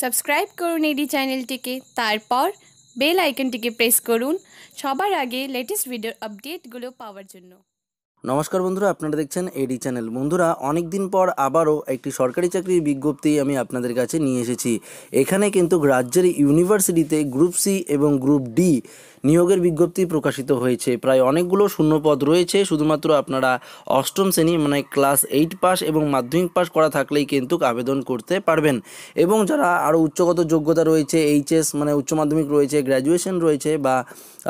Subscribe করুন এডি চ্যানেলটিকে, তারপর বেল আইকনটিকে প্রেস করুন সবার আগে লেটেস্ট ভিডিওর আপডেটগুলো পাওয়ার জন্য। নমস্কার বন্ধুরা, আপনারা দেখছেন এডি চ্যানেল। বন্ধুরা, অনেক দিন পর আবারও একটি সরকারি চাকরির বিজ্ঞপ্তি আমি আপনাদের কাছে নিয়ে এসেছি। এখানে কিন্তু রাজ্যের ইউনিভার্সিটিতে গ্রুপ সি এবং গ্রুপ ডি নিয়োগের বিজ্ঞপ্তি প্রকাশিত হয়েছে। প্রায় অনেকগুলো শূন্যপদ রয়েছে। শুধুমাত্র আপনারা অষ্টম শ্রেণী মানে ক্লাস 8 পাস এবং মাধ্যমিক পাস করা থাকলেই কিন্তু আবেদন করতে পারবেন। এবং যারা আরও উচ্চগত যোগ্যতা রয়েছে, এইচএস মানে উচ্চ মাধ্যমিক রয়েছে, গ্র্যাজুয়েশন রয়েছে, বা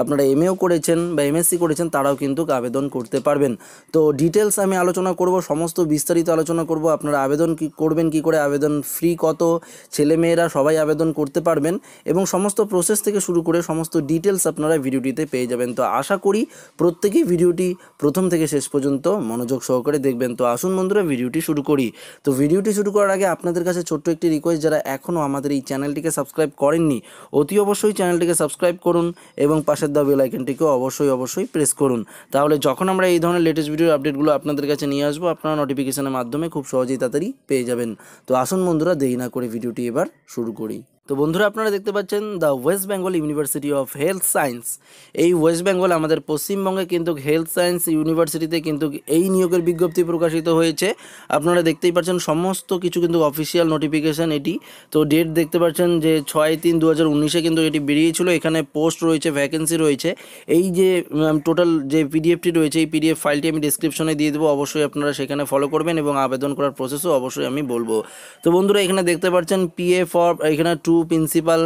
আপনারা এমএও করেছেন বা এমএসসি করেছেন, তারাও কিন্তু আবেদন করতে পারবেন। তো ডিটেলস আমি আলোচনা করব, সমস্ত বিস্তারিত আলোচনা করব। আপনারা আবেদন কি করবেন, কি করে আবেদন ফি কত, ছেলেমেয়েরা সবাই আবেদন করতে পারবেন, এবং সমস্ত প্রসেস থেকে শুরু করে সমস্ত ডিটেলস আপনারা ভিডিওটিতে পেয়ে যাবেন। তো আশা করি প্রত্যেকেই ভিডিওটি প্রথম থেকে শেষ পর্যন্ত মনোযোগ সহকারে দেখবেন। তো আসুন বন্ধুরা, ভিডিওটি শুরু করি। তো ভিডিওটি শুরু করার আগে আপনাদের কাছে ছোট্ট একটি রিকোয়েস্ট, যারা এখনও আমাদের এই চ্যানেলটিকে সাবস্ক্রাইব করেননি, অতি অবশ্যই চ্যানেলটিকে সাবস্ক্রাইব করুন এবং পাশের দেওয়া বেল আইকনটিকেও অবশ্যই প্রেস করুন। তাহলে যখন আমরা এই ধরনের লেটেস্ট ভিডিওর আপডেটগুলো আপনাদের কাছে নিয়ে আসবো, আপনারা নোটিফিকেশনের মাধ্যমে খুব সহজেই তাড়াতাড়ি পেয়ে যাবেন। তো আসুন বন্ধুরা, দেরি না করে ভিডিওটি এবার শুরু করি। তো বন্ধুরা, আপনারা দেখতে পাচ্ছেন the West Bengal university of health science. এই ওয়েস্ট বেঙ্গল আমাদের পশ্চিমবঙ্গে কিন্তু হেলথ সায়েন্স ইউনিভার্সিটিতে কিন্তু এই নিয়োগের বিজ্ঞপ্তি প্রকাশিত হয়েছে। আপনারা দেখতেই পাচ্ছেন সমস্ত কিছু কিন্তু অফিসিয়াল নোটিফিকেশান এটি। তো ডেট দেখতে পাচ্ছেন যে 6-3-2019 কিন্তু এটি বেরিয়েছিল। এখানে পোস্ট রয়েছে, ভ্যাকেন্সি রয়েছে। এই যে টোটাল যে পিডিএফটি রয়েছে, এই পিডিএফ ফাইলটি আমি ডিসক্রিপশনে দিয়ে দেবো, অবশ্যই আপনারা সেখানে ফলো করবেন এবং আবেদন করার প্রসেসও অবশ্যই আমি বলবো। তো বন্ধুরা, এখানে দেখতে পাচ্ছেন পিএ ফর এখানে 2 প্রিন্সিপাল,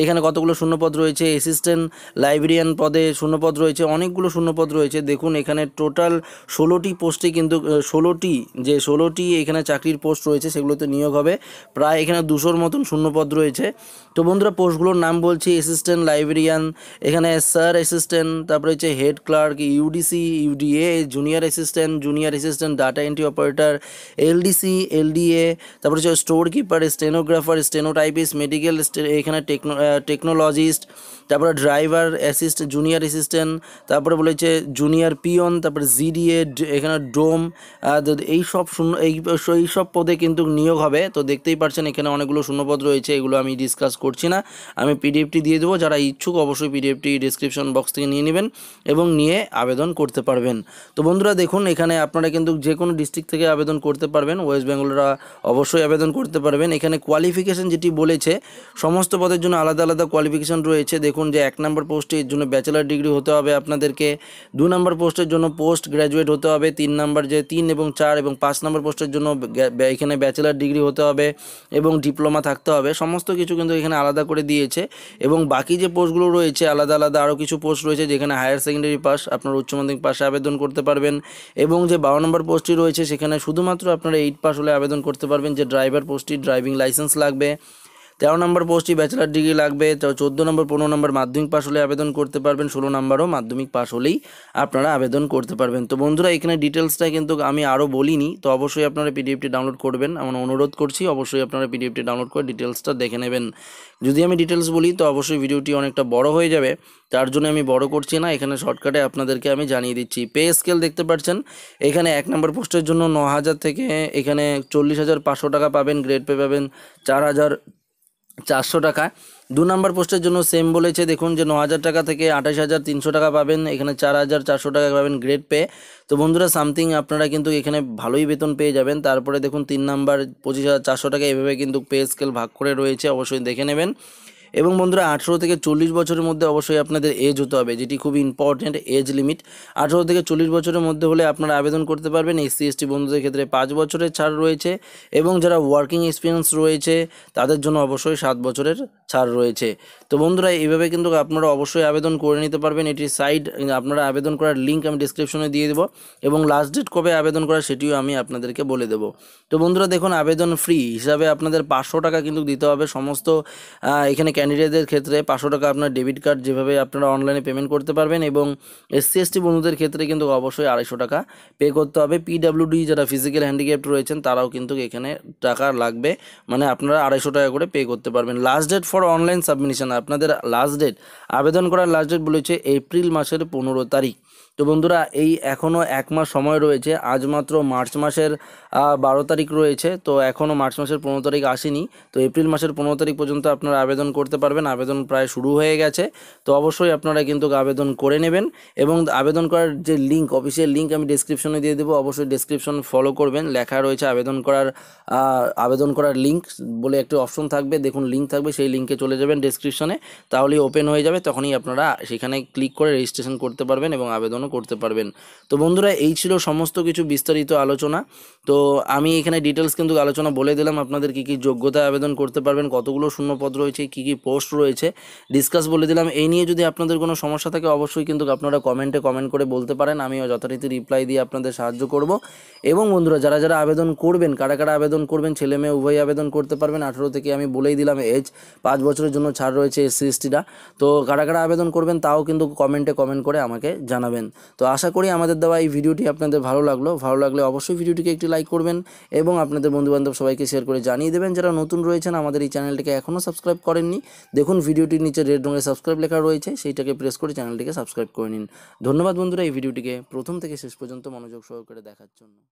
এখানে কতগুলো শূন্যপদ রয়েছে। অ্যাসিস্ট্যান্ট লাইব্রেরিয়ান পদে শূন্যপদ রয়েছে, অনেকগুলো শূন্যপদ রয়েছে। দেখুন এখানে টোটাল 16টি পোস্টে কিন্তু 16টি এখানে চাকরির পোস্ট রয়েছে, সেগুলোতে নিয়োগ হবে। প্রায় এখানে 200-র মতন শূন্যপদ রয়েছে। তো বন্ধুরা, পোস্টগুলোর নাম বলছি। অ্যাসিস্ট্যান্ট লাইব্রেরিয়ান, এখানে স্যার অ্যাসিস্ট্যান্ট, তারপরে হচ্ছে head clerk, UDC, UDA, junior assistant, data entry operator, LDC, LDA, তারপরে হচ্ছে store keeper, stenographer, stenotypist, medical এখানে টেকনোলজিস্ট, তারপরে ড্রাইভার জুনিয়র অ্যাসিস্ট্যান্ট, তারপরে বলেছে জুনিয়র পিয়ন, তারপরে জিডিএ, এখানে ডোম, এইসব পদে কিন্তু নিয়োগ হবে। তো দেখতেই পাচ্ছেন এখানে অনেকগুলো শূন্যপদ রয়েছে, এগুলো আমি ডিসকাস করছি না, আমি পিডিএফটি দিয়ে দেবো। যারা ইচ্ছুক অবশ্যই পিডিএফটি ডিসক্রিপশন বক্স থেকে নিয়ে নেবেন এবং নিয়ে আবেদন করতে পারবেন। তো বন্ধুরা দেখুন, এখানে আপনারা কিন্তু যে কোনো ডিস্ট্রিক্ট থেকে আবেদন করতে পারবেন, ওয়েস্ট বেঙ্গলরা অবশ্যই আবেদন করতে পারবেন। এখানে কোয়ালিফিকেশন যেটি বলেছে, সমস্ত পদের জন্য আলাদা আলাদা কোয়ালিফিকেশন রয়েছে। দেখুন যে 1 নম্বর পোস্টে এর জন্য ব্যাচেলার ডিগ্রি হতে হবে আপনাদেরকে, 2 নম্বর পোস্টের জন্য পোস্ট গ্র্যাজুয়েট হতে হবে, 3 নম্বর যে 3 এবং 4 এবং 5 নম্বর পোস্টের জন্য এখানে ব্যাচেলার ডিগ্রি হতে হবে এবং ডিপ্লোমা থাকতে হবে। সমস্ত কিছু কিন্তু এখানে আলাদা করে দিয়েছে। এবং বাকি যে পোস্টগুলো রয়েছে আলাদা আলাদা আরও কিছু পোস্ট রয়েছে, যেখানে হায়ার সেকেন্ডারি পাস, আপনার উচ্চ মাধ্যমিক পাশে আবেদন করতে পারবেন। এবং যে 12 নম্বর পোস্টটি রয়েছে, সেখানে শুধুমাত্র আপনারা 8 পাস হলে আবেদন করতে পারবেন। যে ড্রাইভার পোস্টটি ড্রাইভিং লাইসেন্স লাগবে। 13 নম্বর পোস্টটি ব্যাচেলার ডিগ্রি লাগবে। 14 নম্বর 15 নম্বর মাধ্যমিক পাস হলে আবেদন করতে পারবেন। 16 নম্বরও মাধ্যমিক পাস হলেই আপনারা আবেদন করতে পারবেন। তো বন্ধুরা, এখানে ডিটেলসটা কিন্তু আমি আরও বলিনি, তো অবশ্যই আপনারা পিডিএফটি ডাউনলোড করবেন, আমার অনুরোধ করছি। অবশ্যই আপনারা পিডিএফটি ডাউনলোড করে ডিটেলসটা দেখে নেবেন। যদি আমি ডিটেলস বলি তো অবশ্যই ভিডিওটি অনেকটা বড় হয়ে যাবে, তার জন্য আমি বড় করছি না, এখানে শর্টকাটে আপনাদেরকে আমি জানিয়ে দিচ্ছি। পে স্কেল দেখতে পাচ্ছেন, এখানে 1 নম্বর পোস্টের জন্য 9,000 থেকে এখানে 40,500 টাকা পাবেন। গ্রেড পে পাবেন 4,400 টাকা। 2 নম্বর পোস্টের জন্য সেম বলেছে, দেখুন যে 9,000 টাকা থেকে 28,300 টাকা পাবেন, এখানে 4,400 টাকা পাবেন গ্রেড পে। তো বন্ধুরা, সামথিং আপনারা কিন্তু এখানে ভালোই বেতন পেয়ে যাবেন। তারপরে দেখুন 3 নাম্বার 25,400 টাকা, এভাবে কিন্তু পে স্কেল ভাগ করে রয়েছে, অবশ্যই দেখে নেবেন। এবং বন্ধুরা, 18 থেকে 40 বছরের মধ্যে অবশ্যই আপনাদের এজ হতে হবে, যেটি খুব ইম্পর্টেন্ট এজ লিমিট। 18 থেকে 40 বছরের মধ্যে হলে আপনারা আবেদন করতে পারবেন। এসসি এসটি বন্ধুদের ক্ষেত্রে 5 বছরের ছাড় রয়েছে, এবং যারা ওয়ার্কিং এক্সপিরিয়েন্স রয়েছে তাদের জন্য অবশ্যই 7 বছরের ছাড় রয়েছে। তো বন্ধুরা, এইভাবে কিন্তু আপনারা অবশ্যই আবেদন করে নিতে পারবেন। এটির সাইট আপনারা আবেদন করার লিঙ্ক আমি ডিসক্রিপশনে দিয়ে দেবো, এবং লাস্ট ডেট কবে আবেদন করা সেটিও আমি আপনাদেরকে বলে দেবো। তো বন্ধুরা দেখুন, আবেদন ফ্রি হিসাবে আপনাদের 500 টাকা কিন্তু দিতে হবে সমস্ত এখানে ক্যান্ডিডেটদের ক্ষেত্রে। 500 টাকা আপনার ডেবিট কার্ড যেভাবে আপনারা অনলাইনে পেমেন্ট করতে পারবেন, এবং এসসি এসটি বন্ধুদের ক্ষেত্রে কিন্তু অবশ্যই 250 টাকা পে করতে হবে। পিডাব্লিউডি যারা ফিজিক্যাল হ্যান্ডিক্যাপ্ট রয়েছেন তারাও কিন্তু এখানে টাকা লাগবে, মানে আপনারা 250 টাকা করে পে করতে পারবেন। Last date for online submission, আপনাদের লাস্ট ডেট আবেদন করার লাস্ট ডেট বলেছে এপ্রিল মাসের 15 তারিখ। তো বন্ধুরা এই এখনও 1 মাস সময় রয়েছে, আজ মাত্র মার্চ মাসের 12 তারিখ রয়েছে, তো এখনও মার্চ মাসের 15 তারিখ আসেনি। তো এপ্রিল মাসের 15 তারিখ পর্যন্ত আপনারা আবেদন করতে পারবেন। আবেদন প্রায় শুরু হয়ে গেছে, তো অবশ্যই আপনারা কিন্তু আবেদন করে নেবেন। এবং আবেদন করার যে লিঙ্ক, অফিসিয়াল লিঙ্ক আমি ডেসক্রিপশনে দিয়ে দেবো, অবশ্যই ডেসক্রিপশন ফলো করবেন। লেখা রয়েছে আবেদন করার লিঙ্ক বলে একটি অপশন থাকবে, দেখুন লিঙ্ক থাকবে, সেই লিঙ্কে চলে যাবেন ডেসক্রিপশনে, তাহলেই ওপেন হয়ে যাবে, তখনই আপনারা সেখানে ক্লিক করে রেজিস্ট্রেশন করতে পারবেন এবং আবেদনও করতে পারবেন। তো বন্ধুরা এই ছিল সমস্ত কিছু বিস্তারিত আলোচনা। তো আমি এখানে ডিটেলস কিন্তু আলোচনা বলে দিলাম, আপনাদের কী কী যোগ্যতায় আবেদন করতে পারবেন, কতগুলো শূন্যপদ রয়েছে, কী কী পোস্ট রয়েছে, ডিসকাস বলে দিলাম। এই নিয়ে যদি আপনাদের কোনো সমস্যা থাকে অবশ্যই কিন্তু আপনারা কমেন্ট করে বলতে পারেন, আমিও যথারীতি রিপ্লাই দিয়ে আপনাদের সাহায্য করব। এবং বন্ধুরা যারা যারা আবেদন করবেন, কারা কারা আবেদন করবেন, ছেলে মেয়ে উভয়ই আবেদন করতে পারবেন। 18 থেকে আমি বলেই দিলাম এজ, 5 বছরের জন্য ছাড় রয়েছে SC STরা। তো কারা কারা আবেদন করবেন তাও কিন্তু কমেন্ট করে আমাকে জানাবেন। তো আশা করি আমাদের দেওয়া এই ভিডিওটি আপনাদের ভালো লাগলে অবশ্যই ভিডিওটিকে একটি লাইক করবেন এবং আপনাদের বন্ধুবান্ধব সবাইকে শেয়ার করে জানিয়ে দেবেন। যারা নতুন রয়েছেন আমাদের এই চ্যানেলটিকে এখনও সাবস্ক্রাইব করেননি, দেখুন ভিডিওটির নিচে রেড রঙের সাবস্ক্রাইব লেখা রয়েছে, সেইটাকে প্রেস করে চ্যানেলটিকে সাবস্ক্রাইব করে নিন। ধন্যবাদ বন্ধুরা এই ভিডিওটিকে প্রথম থেকে শেষ পর্যন্ত মনোযোগ সহকারে দেখার জন্য।